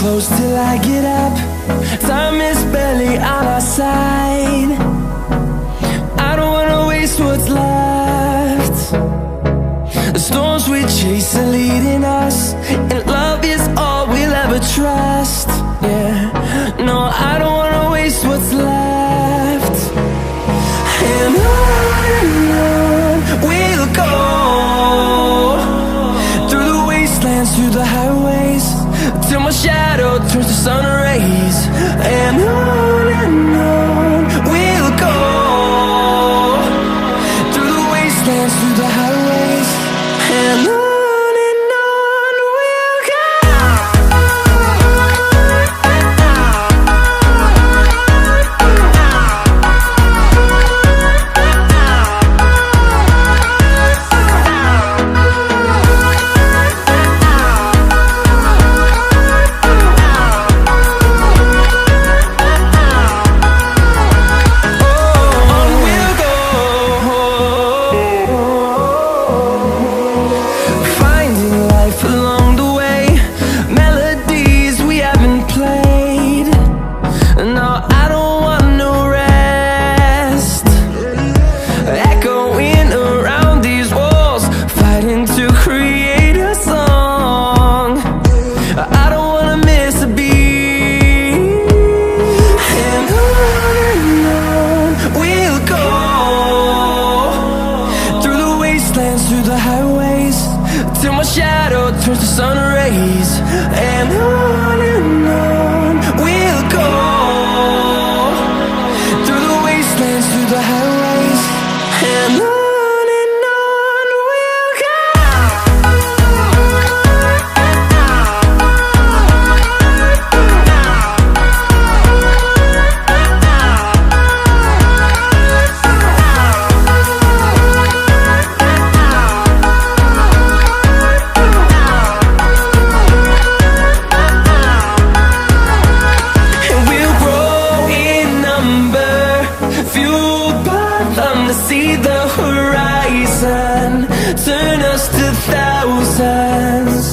close till I get up. Time is barely on our side. I don't wanna waste what's left. The storms we chase are leading us, and love is all we'll ever trust. Yeah, no, I don't wanna waste what's left. And on we'll go, through the wastelands, through the highways, till my shadow turns to sun rays. And on we'll go, through the wastelands, through the highways, and on we'll go. Through the highways, till my shadow turns to sun rays. And on we'll go, through the wastelands, through the highways, and on we'll go. See the horizon, turn us to thousands.